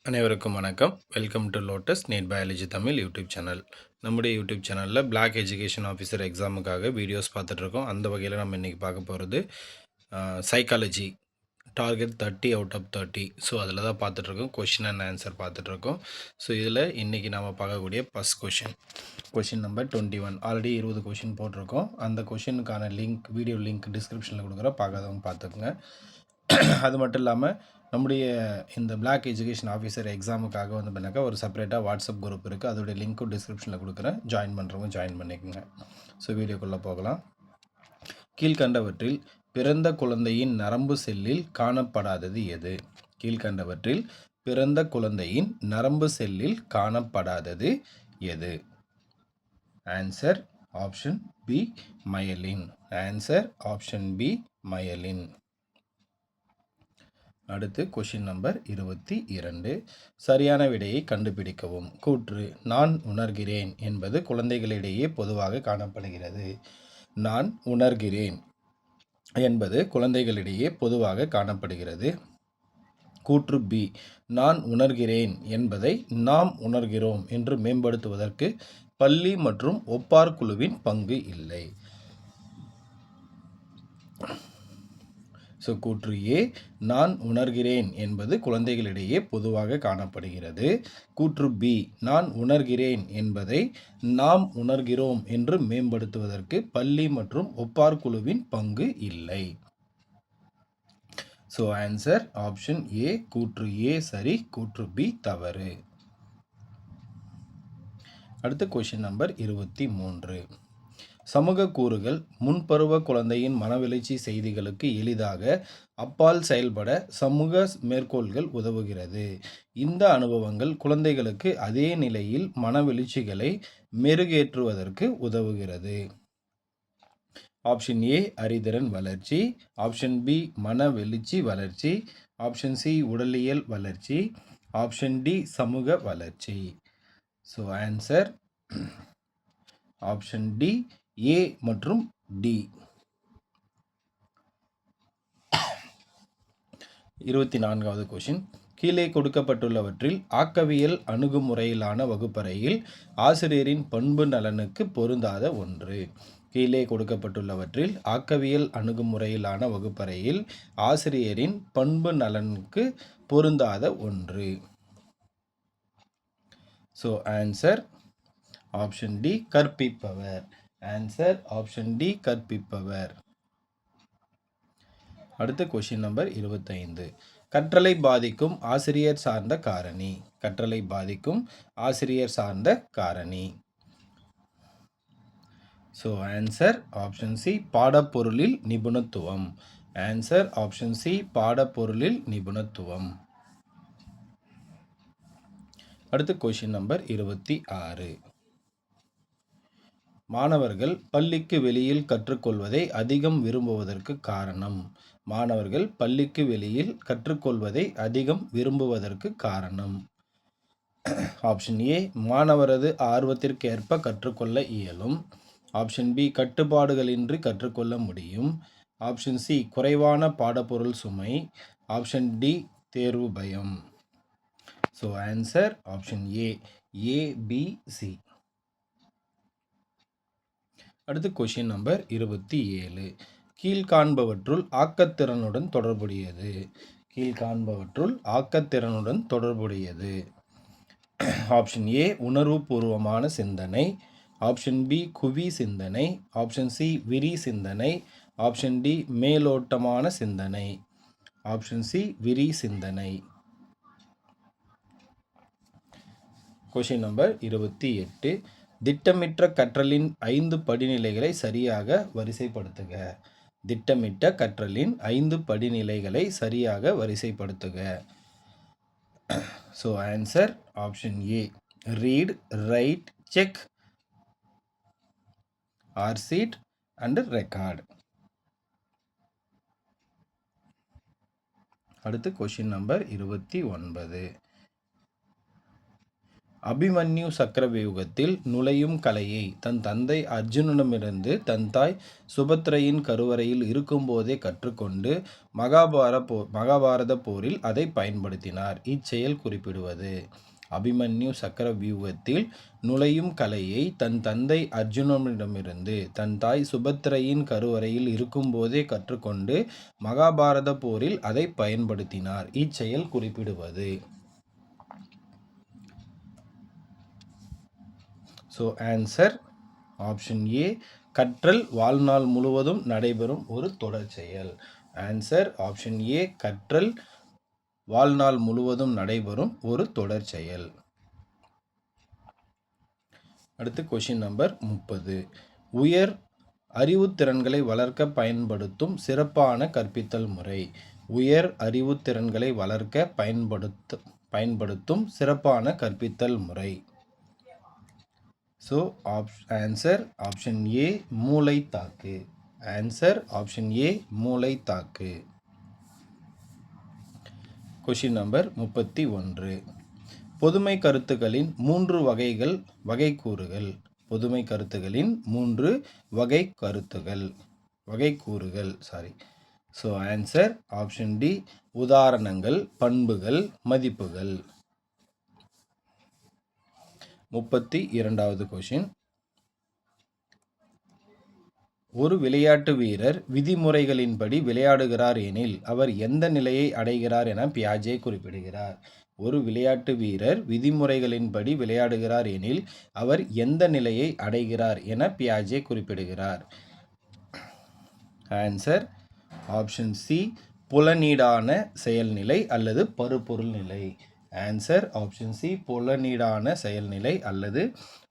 அனைவருக்கும் வணக்கம். Welcome to lotus NEET biology Tamil YouTube channel. நம்முடைய யூடியூப் சேனலில் பிளாக் எஜுகேஷன் ஆஃபீஸர் எக்ஸாமுக்காக வீடியோஸ் பார்த்துட்ருக்கோம். அந்த வகையில் நம்ம இன்றைக்கி பார்க்க போகிறது psychology target 30 out of 30. So அதில் தான் பார்த்துட்ருக்கோம். கொஷின் அண்ட் ஆன்சர் பார்த்துட்ருக்கோம். ஸோ இதில் இன்றைக்கி நாம் பார்க்கக்கூடிய first question number 21. Already 20 question போட்டிருக்கோம். அந்த கொஷினுக்கான லிங்க் வீடியோ லிங்க் டிஸ்கிரிப்ஷனில் கொடுக்குறோம். பார்க்காதவங்க பார்த்துக்குங்க. அது மட்டும் இல்லாமல் நம்முடைய இந்த பிளாக் எஜுகேஷன் ஆஃபீஸர் எக்ஸாமுக்காக வந்து பண்ணாக்கா ஒரு செப்பரேட்டாக வாட்ஸ்அப் குரூப் இருக்குது. அதோடைய லிங்க்கும் டிஸ்கிரிப்ஷனில் கொடுக்குறேன். ஜாயின் பண்ணுறவங்க ஜாயின் பண்ணிக்கோங்க. ஸோ வீடியோக்குள்ளே போகலாம். கீழ்கண்டவற்றில் பிறந்த குழந்தையின் நரம்பு செல்லில் காணப்படாதது எது? கீழ்கண்டவற்றில் பிறந்த குழந்தையின் நரம்பு செல்லில் காணப்படாதது எது? Answer option B myelin. Answer option B myelin. அடுத்து கொஷின் நம்பர் 22. சரியான விடையை கண்டுபிடிக்கவும். கூற்று நான் உணர்கிறேன் என்பது குழந்தைகளிடையே பொதுவாக காணப்படுகிறது. நான் உணர்கிறேன் என்பது குழந்தைகளிடையே பொதுவாக காணப்படுகிறது. கூற்று பி நான் உணர்கிறேன் என்பதை நாம் உணர்கிறோம் என்று மேம்படுத்துவதற்கு பள்ளி மற்றும் ஒப்பார் குழுவின் பங்கு இல்லை. ஸோ கூற்று ஏ நான் உணர்கிறேன் என்பது குழந்தைகளிடையே பொதுவாக காணப்படுகிறது. கூற்று பி நான் உணர்கிறேன் என்பதை நாம் உணர்கிறோம் என்று மேம்படுத்துவதற்கு பள்ளி மற்றும் ஒப்பார் குழுவின் பங்கு இல்லை. ஸோ ஆன்சர் ஆப்ஷன் ஏ. கூற்று ஏ சரி, கூற்று பி தவறு. அடுத்த கொஷின் நம்பர் 23. சமூக கூறுகள் முன்பருவ குழந்தையின் மனவெழுச்சி செய்திகளுக்கு எளிதாக அப்பால் செயல்பட சமூக மேற்கோள்கள் உதவுகிறது. இந்த அனுபவங்கள் குழந்தைகளுக்கு அதே நிலையில் மனவெழுச்சிகளை மெருகேற்றுவதற்கு உதவுகிறது. ஆப்ஷன் ஏ அறிதிறன் வளர்ச்சி, ஆப்ஷன் பி மனவெழுச்சி வளர்ச்சி, ஆப்ஷன் சி உடலியல் வளர்ச்சி, ஆப்ஷன் டி சமூக வளர்ச்சி. ஸோ ஆன்சர் ஆப்ஷன் டி ஏ மற்றும் டி. 24வது கொஷின். கீழே கொடுக்கப்பட்டுள்ளவற்றில் ஆக்கவியல் அணுகுமுறையிலான வகுப்பறையில் ஆசிரியரின் பண்பு நலனுக்கு பொருந்தாத ஒன்று. கீழே கொடுக்கப்பட்டுள்ளவற்றில் ஆக்கவியல் அணுகுமுறையிலான வகுப்பறையில் ஆசிரியரின் பண்பு நலனுக்கு பொருந்தாத ஒன்று. ஸோ ஆன்சர் ஆப்ஷன் டி கற்பிப்பவர். ஆன்சர் ஆப்ஷன் டி கற்பிப்பவர். அடுத்த கொஷின் நம்பர் 25. கற்றலை பாதிக்கும் ஆசிரியர் சார்ந்த காரணி. கற்றலை பாதிக்கும் ஆசிரியர் சார்ந்த காரணி. ஸோ ஆன்சர் ஆப்ஷன் சி பாடப்பொருளில் நிபுணத்துவம். ஆன்சர் ஆப்ஷன் சி பாடப்பொருளில் நிபுணத்துவம். அடுத்த கொஷின் நம்பர் 26. மாணவர்கள் பள்ளிக்கு வெளியில் கற்றுக்கொள்வதை அதிகம் விரும்புவதற்கு காரணம். மாணவர்கள் பள்ளிக்கு வெளியில் கற்றுக்கொள்வதை அதிகம் விரும்புவதற்கு காரணம். ஆப்ஷன் ஏ மாணவரது ஆர்வத்திற்கேற்ப கற்றுக்கொள்ள இயலும். ஆப்ஷன் பி கட்டுப்பாடுகளின்றி கற்றுக்கொள்ள முடியும். ஆப்ஷன் சி குறைவான பாடப்பொருள் சுமை. ஆப்ஷன் டி தேர்வு பயம். ஸோ ஆன்சர் ஆப்ஷன் ஏ ஏபிசி. அடுத்து கொஷின் நம்பர் 27. கீழ்காண்பவற்றுள் ஆக்கத்திறனுடன் தொடர்புடையது. கீழ்காண்பவற்றுள் ஆக்கத்திறனுடன் தொடர்புடையது. ஆப்ஷன் ஏ உணர்வுபூர்வமான சிந்தனை, ஆப்ஷன் பி குவி சிந்தனை, ஆப்ஷன் சி விரி சிந்தனை, ஆப்ஷன் டி மேலோட்டமான சிந்தனை. ஆப்ஷன் சி விரி சிந்தனை. Question number 28. திட்டமிட்ட கற்றலின் 5 படிநிலைகளை சரியாக வரிசைப்படுத்துக. திட்டமிட்ட கற்றலின் 5 படிநிலைகளை சரியாக வரிசைப்படுத்துக. So answer option A read, write, check, recite and record. அடுத்து கொஷின் நம்பர் 29. அபிமன்யு சக்கரவியூகத்தில் நுழையும் கலையை தன் தந்தை அர்ஜுனனிடமிருந்து தன் தாய் சுபத்திரையின் கருவறையில் இருக்கும்போதே கற்றுக்கொண்டு மகாபாரத போரில் அதை பயன்படுத்தினார். இச்செயல் குறிப்பிடுவது. அபிமன்யு சக்கரவியூகத்தில் நுழையும் கலையை தன் தந்தை அர்ஜுனனிடமிருந்து தன் தாய் சுபத்திரையின் கருவறையில் இருக்கும்போதே கற்றுக்கொண்டு மகாபாரத போரில் அதை பயன்படுத்தினார். இச்செயல் குறிப்பிடுவது. ஸோ ஆன்சர் ஆப்ஷன் ஏ, கற்றல் வாழ்நாள் முழுவதும் நடைபெறும் ஒரு தொடர் செயல். ஆன்சர் ஆப்ஷன் ஏ, கற்றல் வாழ்நாள் முழுவதும் நடைபெறும் ஒரு தொடர் செயல். அடுத்து கொஷின் நம்பர் 30. உயர் அறிவுத்திறன்களை வளர்க்க பயன்படுத்தும் சிறப்பான கற்பித்தல் முறை. உயர் அறிவுத்திறன்களை வளர்க்க பயன்படுத்தும் சிறப்பான கற்பித்தல் முறை. ஸோ ஆன்சர் ஆப்ஷன் ஏ, மூளைத்தாக்கு. ஆன்சர் ஆப்ஷன் ஏ, மூளைத்தாக்கு. Question number 31. பொதுமை கருத்துக்களின் 3 வகைக்கூறுகள். பொதுமை கருத்துக்களின் 3 வகைக்கூறுகள். ஸோ ஆன்சர் ஆப்ஷன் டி, உதாரணங்கள், பண்புகள், மதிப்புகள். 32வது கொஷின். ஒரு விளையாட்டு வீரர் விதிமுறைகளின்படி விளையாடுகிறார் எனில் அவர் எந்த நிலையை அடைகிறார் என பியாஜே குறிப்பிடுகிறார். ஒரு விளையாட்டு வீரர் விதிமுறைகளின்படி விளையாடுகிறார் எனில் அவர் எந்த நிலையை அடைகிறார் என பியாஜே குறிப்பிடுகிறார். ஆன்சர் ஆப்ஷன் சி, புலனீடான செயல்நிலை அல்லது பருப்பொருள் நிலை. ஆன்சர் ஆப்ஷன் சி, புலனீடான செயல்நிலை அல்லது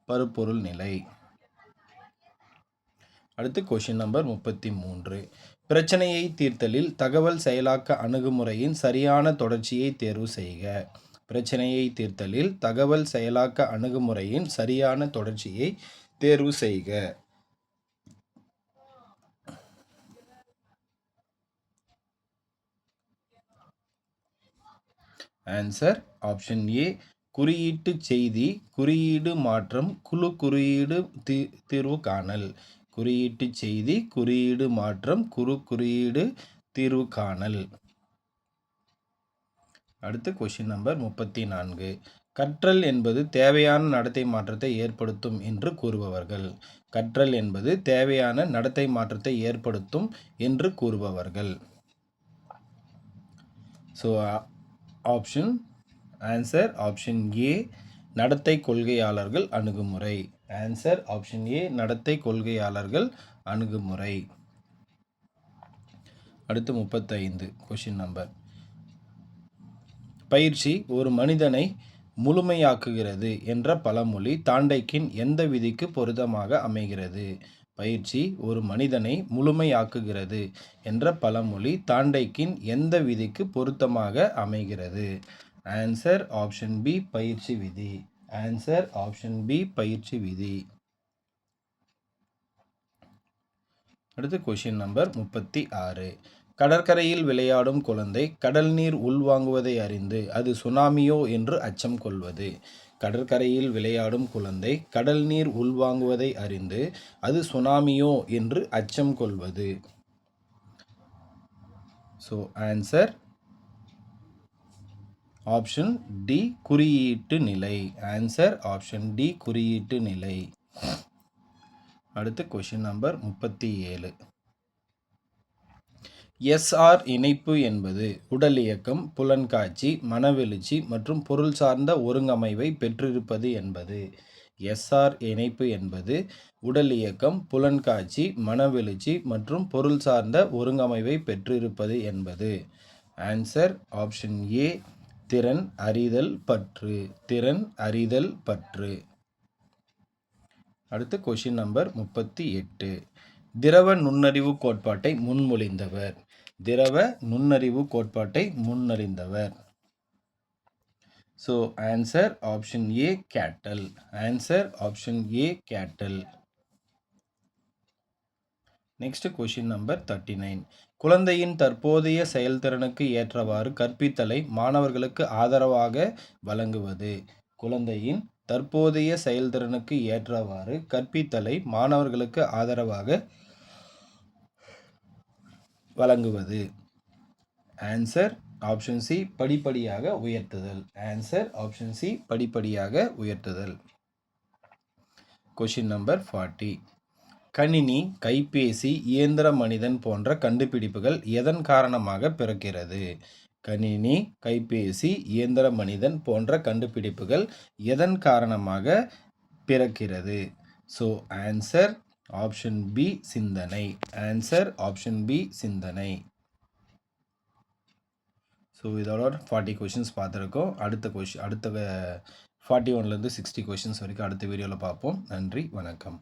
பருப்பொருள் நிலை. அடுத்து கொஷின் நம்பர் 33. பிரச்சனையை தீர்த்தலில் தகவல் செயலாக்க அணுகுமுறையின் சரியான தொடர்ச்சியை தேர்வு செய்க. பிரச்சனையை தீர்த்தலில் தகவல் செயலாக்க அணுகுமுறையின் சரியான தொடர்ச்சியை தேர்வு செய்க. ஆன்சர் ஆப்ஷன் ஏ, குறியீட்டு செய்தி, குறியீடு மாற்றம், குழு குறியீடு தீர்வு காணல். குறியீட்டு செய்தி, குறியீடு மாற்றம், குழு குறியீடு தீர்வு காணல். அடுத்து கொஷின் நம்பர் 34. கற்றல் என்பது தேவையான நடத்தை மாற்றத்தை ஏற்படுத்தும் என்று கூறுபவர்கள். கற்றல் என்பது தேவையான நடத்தை மாற்றத்தை ஏற்படுத்தும் என்று கூறுபவர்கள். So option answer option A, நடத்தை கொள்கையாளர்கள் அணுகுமுறை. ஆன்சர் ஆப்ஷன் ஏ, நடத்தை கொள்கையாளர்கள் அணுகுமுறை. அடுத்து 35 கொஷின் நம்பர். பயிற்சி ஒரு மனிதனை முழுமையாக்குகிறது என்ற பழமொழி தாண்டைக்கின் எந்த விதிக்கு பொருத்தமாக அமைகிறது? பயிற்சி ஒரு மனிதனை முழுமையாக்குகிறது என்ற பழமொழி தாண்டைக்கின் எந்த விதிக்கு பொருத்தமாக அமைகிறது? ஆன்சர் ஆப்ஷன் பி, பயிற்சி விதி. ஆன்சர் ஆப்ஷன் பி, பயிற்சி விதி. அடுத்து கொஷின் நம்பர் 36. கடற்கரையில் விளையாடும் குழந்தை கடல் நீர் உள்வாங்குவதை அறிந்து அது சுனாமியோ என்று அச்சம் கொள்வது. கடற்கரையில் விளையாடும் குழந்தை கடல் நீர் உள்வாங்குவதை அறிந்து அது சுனாமியோ என்று அச்சம் கொள்வது. ஸோ ஆன்சர் ஆப்ஷன் டி, குறியீட்டு நிலை. ஆன்சர் ஆப்ஷன் டி, குறியீட்டு நிலை. அடுத்து கொஷின் நம்பர் 37. எஸ்ஆர் இணைப்பு என்பது உடல் இயக்கம், புலன்காட்சி, மனவெழுச்சி மற்றும் பொருள் சார்ந்த ஒருங்கமைவை பெற்றிருப்பது என்பது. எஸ்ஆர் இணைப்பு என்பது உடல் இயக்கம், புலன்காட்சி, மனவெழுச்சி மற்றும் பொருள் சார்ந்த ஒருங்கமைவை பெற்றிருப்பது என்பது. ஆன்சர் ஆப்ஷன் ஏ, திறன், அறிதல், பற்று. திறன், அறிதல், பற்று. அடுத்து கொஷின் நம்பர் 38. திரவ நுண்ணறிவு கோட்பாட்டை முன்மொழிந்தவர். திரவ நுண்ணறிவு கோட்பாட்டை முன்மொழிந்தவர். ஸோ ஆன்சர் ஆப்ஷன் ஏ, கேட்டல். ஆன்சர் ஆப்ஷன் ஏ, கேட்டல். Next question number 39. குழந்தையின் தற்போதைய செயல்திறனுக்கு ஏற்றவாறு கற்பித்தலை மாணவர்களுக்கு ஆதரவாக வழங்குவது. குழந்தையின் தற்போதைய செயல்திறனுக்கு ஏற்றவாறு கற்பித்தலை மாணவர்களுக்கு ஆதரவாக வழங்குவது. ஆன்சர் ஆப்ஷன் சி, படிப்படியாக உயர்த்துதல். ஆன்சர் ஆப்ஷன் சி, படிப்படியாக உயர்த்துதல். Question number 40. கணினி, கைபேசி, இயந்திர மனிதன் போன்ற கண்டுபிடிப்புகள் எதன் காரணமாக பிறக்கிறது? கணினி, கைபேசி, இயந்திர மனிதன் போன்ற கண்டுபிடிப்புகள் எதன் காரணமாக பிறக்கிறது? ஸோ ஆன்சர் ஆப்ஷன் பி, சிந்தனை. ஆன்சர் ஆப்ஷன் பி, சிந்தனை. ஸோ இதோட 40 கொஷின்ஸ் பார்த்துருக்கோம். அடுத்த 41லேருந்து 60 கொஷின்ஸ் வரைக்கும் அடுத்த வீடியோவில் பார்ப்போம். நன்றி, வணக்கம்.